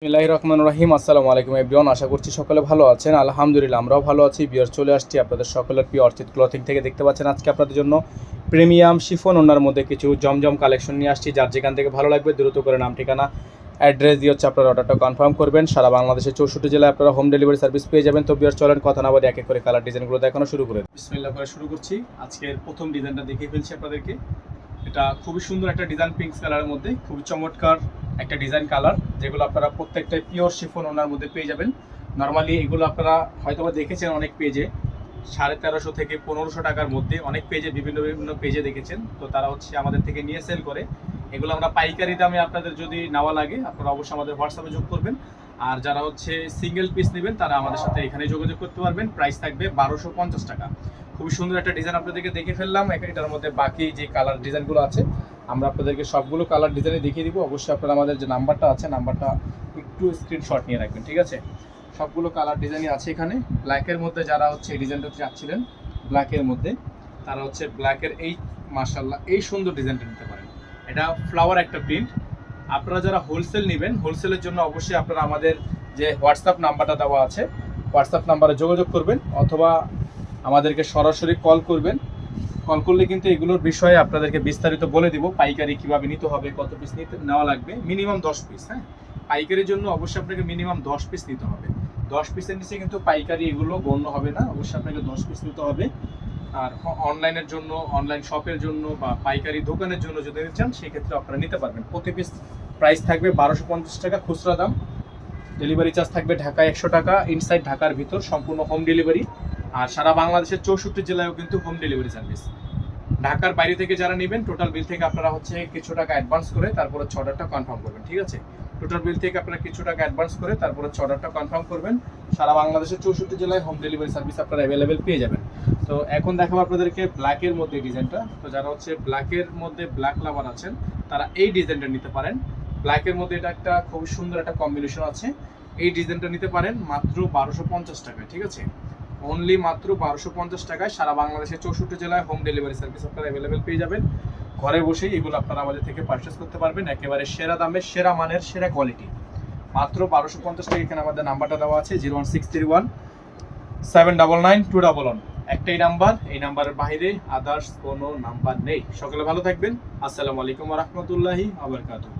বিসমিল্লাহির রহমানির রহিম। আসসালামু আলাইকুম এভরিওয়ান, আশা করছি সকলে ভালো আছেন। আলহামদুলিল্লাহ আমরাও ভালো আছি। বিয়ার চলে আসছি আপনাদের সকলের প্রিয় অর্চিত ক্লথিং থেকে। দেখতে পাচ্ছেন আজকে আপনাদের জন্য প্রিমিয়াম শিফন ওনার মধ্যে কিছু জমজম কালেকশন নিয়ে আসছি। যার যেখান থেকে ভালো লাগবে দ্রুত করে নাম ঠিকানা অ্যাড্রেস দিয়ে হচ্ছে আপনার অর্ডারটা কনফার্ম করবেন। সারা বাংলাদেশের 64 জেলায় আপনারা হোম ডেলিভারি সার্ভিস পেয়ে যাবেন। তো বিয়ার চলেন কথা না বলে এক এক করে কালার ডিজাইনগুলো দেখানো শুরু করে বিসমিল্লাহ করে শুরু করছি। আজকের প্রথম ডিজাইনটা দেখিয়ে ফেলছি আপনাদেরকে। এটা খুবই সুন্দর একটা ডিজাইন, পিঙ্ক কালারের মধ্যে খুবই চমৎকার একটা ডিজাইন কালার, যেগুলো আপনারা প্রত্যেকটাই পিওর শিফন ওনার মধ্যে পেয়ে যাবেন। নর্মালি এগুলো আপনারা হয়তো দেখেছেন অনেক পেজে 1350 থেকে 1500 টাকার মধ্যে, অনেক পেজে বিভিন্ন বিভিন্ন পেজে দেখেছেন। তো তারা হচ্ছে আমাদের থেকে নিয়ে সেল করে। এগুলো আমরা পাইকারি দামে আপনাদের যদি নেওয়া লাগে আপনারা অবশ্যই আমাদের হোয়াটসঅ্যাপে যোগ করবেন। আর যারা হচ্ছে সিঙ্গেল পিস নেবেন তারা আমাদের সাথে এখানে যোগাযোগ করতে পারবেন। প্রাইস থাকবে 1250 টাকা। খুবই সুন্দর একটা ডিজাইন আপনাদেরকে দেখে ফেললাম। এটার মধ্যে বাকি যে কালার ডিজাইনগুলো আছে আমরা আপনাদেরকে সবগুলো কালার ডিজাইনে দেখিয়ে দিব। অবশ্যই আপনারা আমাদের যে নাম্বারটা আছে নাম্বারটা একটু স্ক্রিনশট নিয়ে রাখবেন, ঠিক আছে? সবগুলো কালার ডিজাইনই আছে এখানে। ব্ল্যাকের মধ্যে যারা হচ্ছে এই ডিজাইনটা চাচ্ছিলেন ব্ল্যাকের মধ্যে, তারা হচ্ছে ব্ল্যাকের এই মাশাআল্লাহ এই সুন্দর ডিজাইনটা নিতে পারেন। এটা ফ্লাওয়ার একটা প্রিন্ট। আপনারা যারা হোলসেল নেবেন, হোলসেলের জন্য অবশ্যই আপনারা আমাদের যে হোয়াটসঅ্যাপ নাম্বারটা দেওয়া আছে হোয়াটসঅ্যাপ নাম্বারে যোগাযোগ করবেন, অথবা আমাদেরকে সরাসরি কল করবেন। কল করলে কিন্তু এগুলোর বিষয়ে আপনাদেরকে বিস্তারিত বলে দিব। পাইকারি কীভাবে নিতে হবে, কত পিস নেওয়া লাগবে, মিনিমাম 10 পিস। হ্যাঁ, পাইকারির জন্য অবশ্যই আপনাকে মিনিমাম 10 পিস নিতে হবে। 10 পিসের নিচে কিন্তু পাইকারি এগুলো গণ্য হবে না। অবশ্যই আপনাকে 10 পিস নিতে হবে। আর অনলাইনের জন্য, অনলাইন শপের জন্য বা পাইকারি দোকানের জন্য যদি নিতে চান সেক্ষেত্রে আপনারা নিতে পারবেন। প্রতি পিস প্রাইস থাকবে 1250 টাকা খুচরা দাম। ডেলিভারি চার্জ থাকবে ঢাকা 100 টাকা, ইনসাইড ঢাকার ভিতর সম্পূর্ণ হোম ডেলিভারি। আর সারা বাংলাদেশের 64 জেলায়ও কিন্তু হোম ডেলিভারি সার্ভিস। ঢাকার বাইরে থেকে যারা নেবেন টোটাল বিল থেকে আপনারা হচ্ছে কিছু টাকা অ্যাডভান্স করে তারপরে অর্ডারটা কনফার্ম করবেন, ঠিক আছে? টোটাল বিল থেকে আপনারা কিছু টাকা অ্যাডভান্স করে তারপরে অর্ডারটা কনফার্ম করবেন। সারা বাংলাদেশের 64 জেলায় হোম ডেলিভারি সার্ভিস আপনারা অ্যাভেলেবেল পেয়ে যাবেন। তো এখন দেখাবো আপনাদেরকে ব্ল্যাকের মধ্যে ডিজাইনটা। তো যারা হচ্ছে ব্ল্যাকের মধ্যে ব্ল্যাক লাভার আছেন তারা এই ডিজাইনটা নিতে পারেন। ব্ল্যাকের মধ্যে এটা একটা খুব সুন্দর একটা কম্বিনেশন আছে। এই ডিজাইনটা নিতে পারেন মাত্র 1250 টাকায়, ঠিক আছে? অনলি মাত্র 1250 টাকায় সারা বাংলাদেশের 64 জেলায় হোম ডেলিভারি সার্ভিস আপনারা অ্যাভেলেবেল পেয়ে যাবেন। ঘরে বসেই এগুলো আপনারা আমাদের থেকে পারচেস করতে পারবেন একেবারে সেরা দামে, সেরা মানের, সেরা কোয়ালিটি। মাত্র 1250 টাকা। এখানে আমাদের নাম্বারটা দেওয়া আছে 01631 799 211। একটাই নাম্বার, এই নাম্বারের বাইরে আদার্স কোনো নাম্বার নেই। সকলে ভালো থাকবেন। আসসালামু আলাইকুম ওয়া রাহমাতুল্লাহি ওয়া বারাকাতুহু।